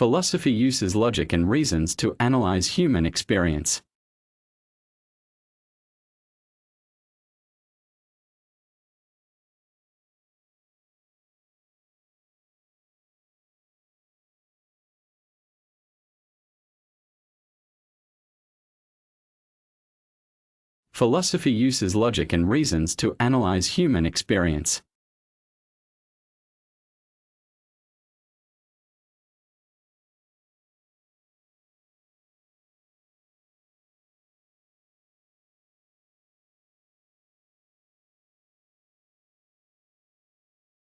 Philosophy uses logic and reasons to analyze human experience. Philosophy uses logic and reasons to analyze human experience.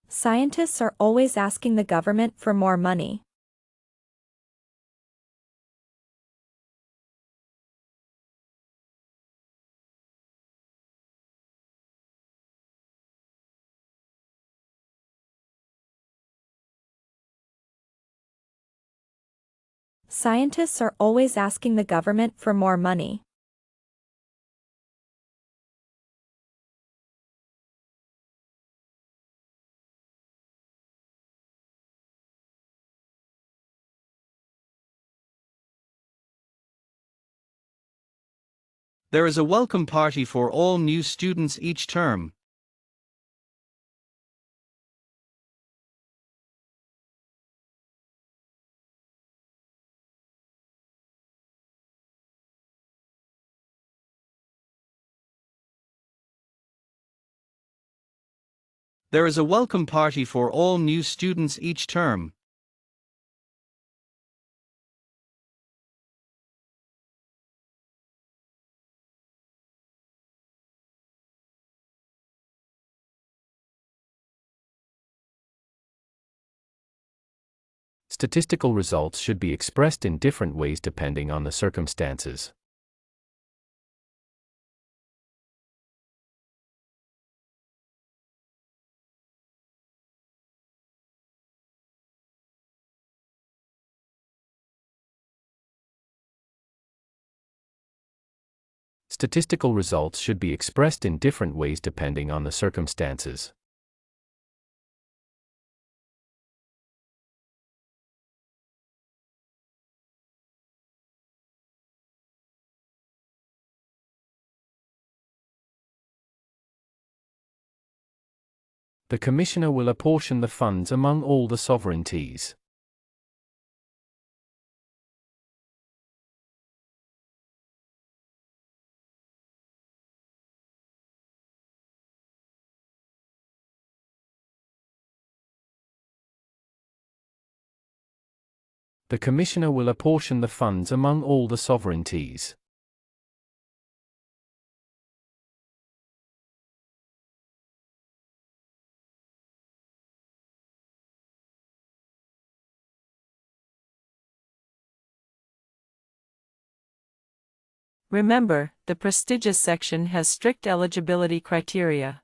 Scientists are always asking the government for more money. Scientists are always asking the government for more money. There is a welcome party for all new students each term. There is a welcome party for all new students each term. Statistical results should be expressed in different ways depending on the circumstances. Statistical results should be expressed in different ways depending on the circumstances. The Commissioner will apportion the funds among all the sovereignties. The Commissioner will apportion the funds among all the sovereignties. Remember, the prestigious section has strict eligibility criteria.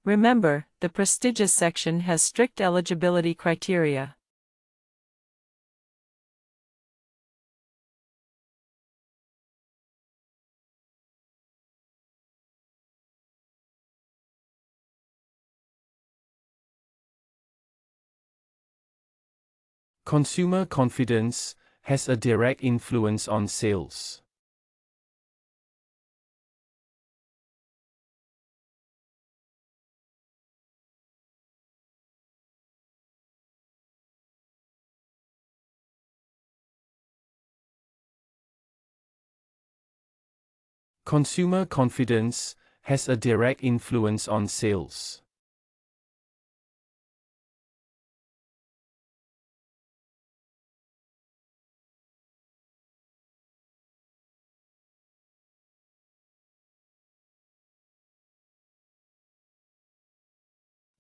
Remember, the prestigious section has strict eligibility criteria. Consumer confidence has a direct influence on sales. Consumer confidence has a direct influence on sales.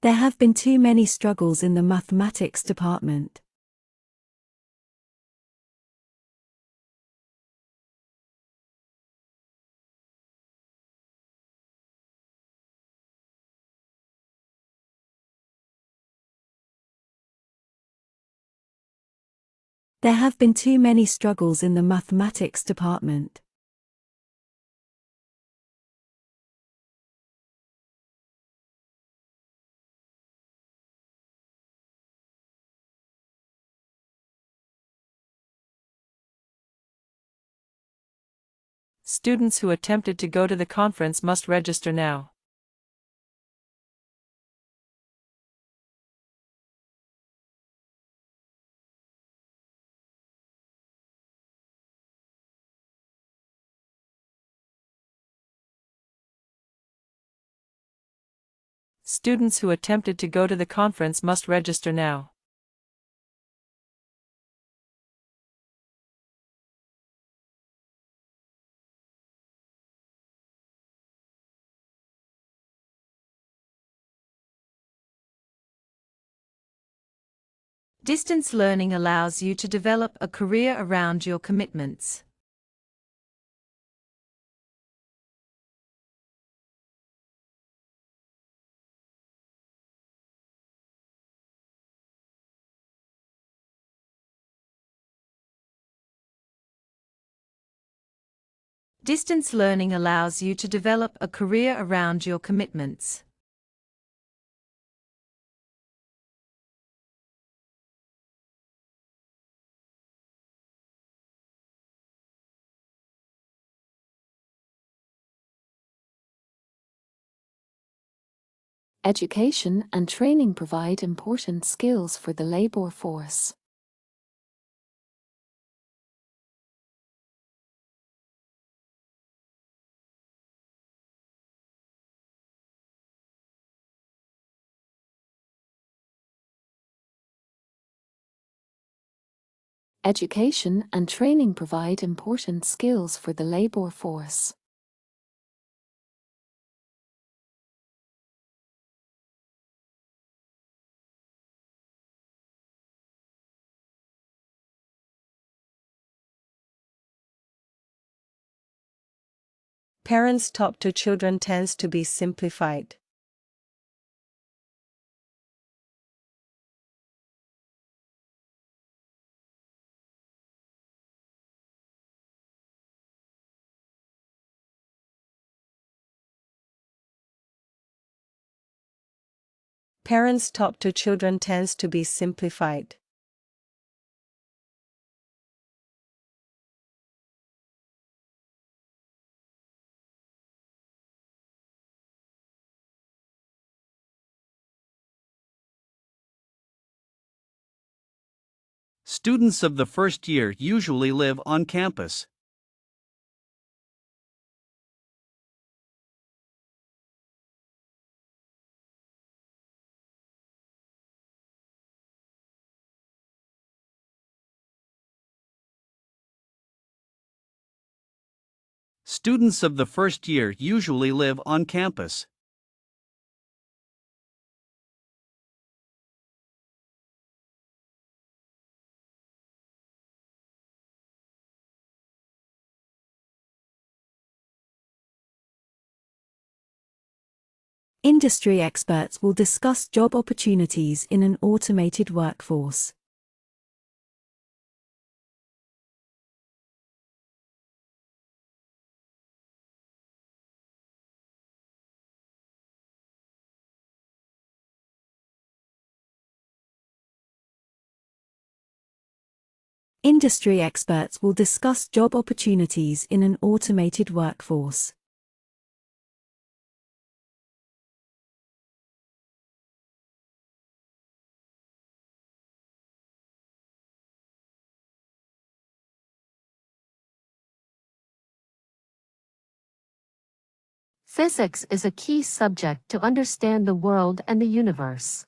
There have been too many struggles in the mathematics department. There have been too many struggles in the mathematics department. Students who attempted to go to the conference must register now. Students who attempted to go to the conference must register now. Distance learning allows you to develop a career around your commitments. Distance learning allows you to develop a career around your commitments. Education and training provide important skills for the labor force. Education and training provide important skills for the labor force. Parents talk to children tends to be simplified. Parents talk to children tends to be simplified. Students of the first year usually live on campus. Students of the first year usually live on campus. Industry experts will discuss job opportunities in an automated workforce. Industry experts will discuss job opportunities in an automated workforce. Physics is a key subject to understand the world and the universe.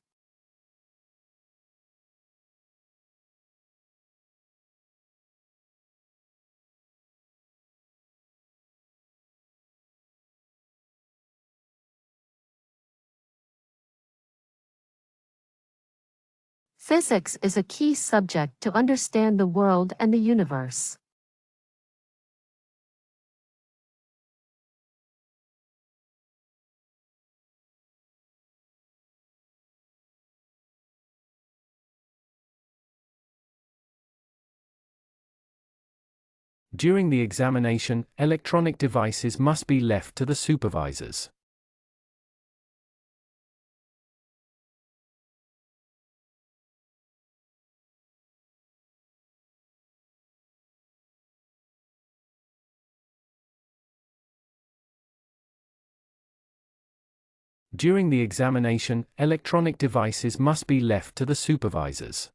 Physics is a key subject to understand the world and the universe. During the examination, electronic devices must be left to the supervisors. During the examination, electronic devices must be left to the supervisors.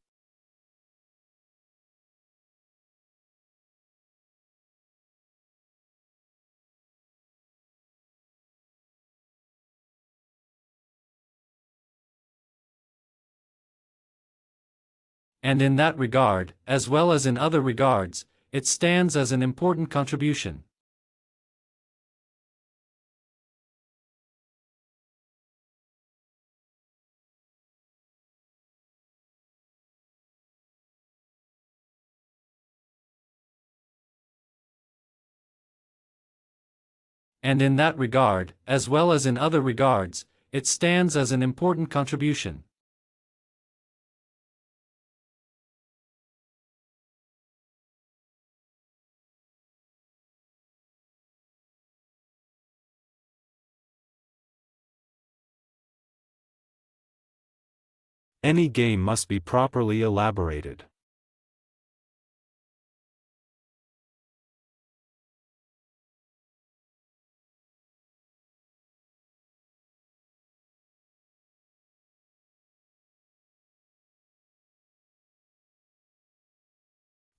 And in that regard, as well as in other regards, it stands as an important contribution. And in that regard, as well as in other regards, it stands as an important contribution. Any game must be properly elaborated.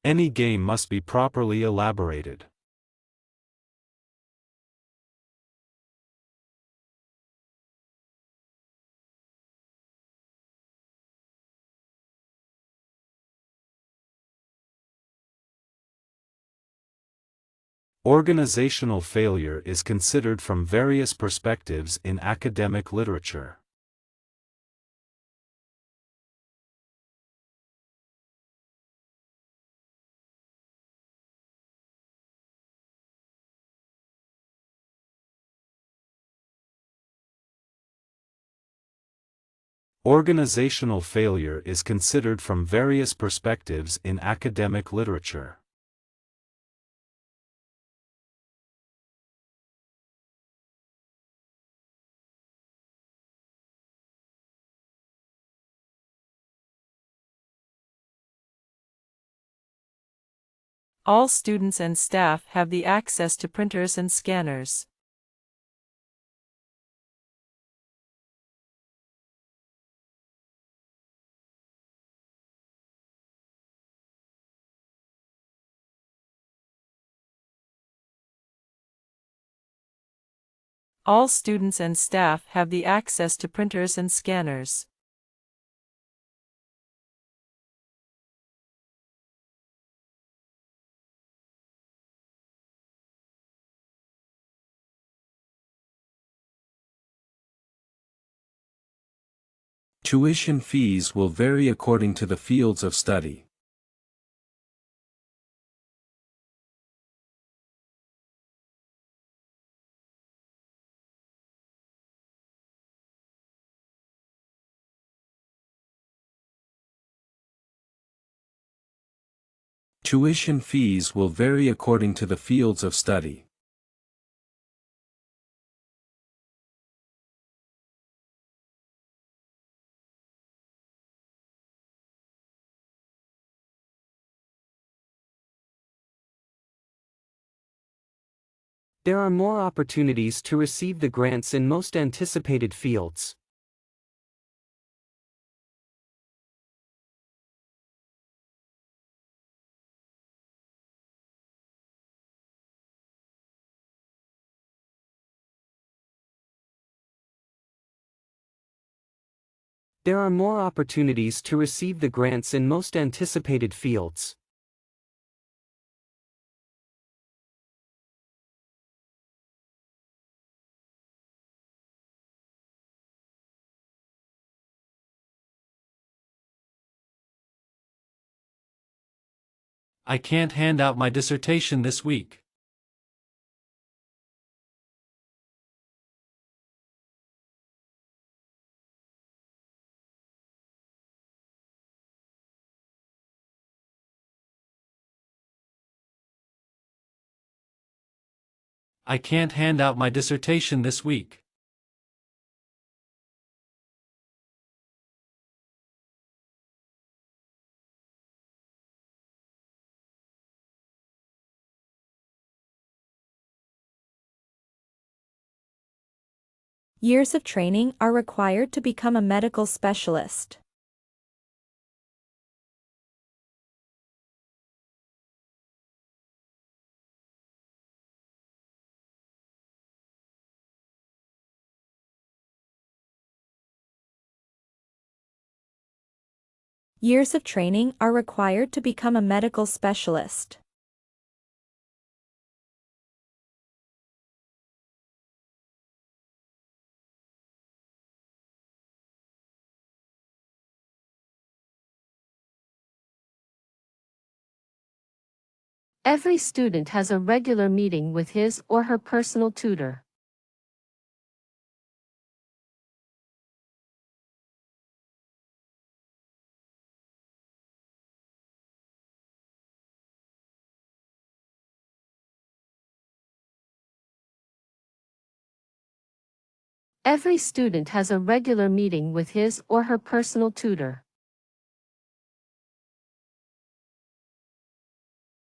Any game must be properly elaborated. Organizational failure is considered from various perspectives in academic literature. Organizational failure is considered from various perspectives in academic literature. All students and staff have the access to printers and scanners. All students and staff have the access to printers and scanners. Tuition fees will vary according to the fields of study. Tuition fees will vary according to the fields of study. There are more opportunities to receive the grants in most anticipated fields. There are more opportunities to receive the grants in most anticipated fields. I can't hand out my dissertation this week. I can't hand out my dissertation this week. Years of training are required to become a medical specialist. Years of training are required to become a medical specialist. Every student has a regular meeting with his or her personal tutor. Every student has a regular meeting with his or her personal tutor.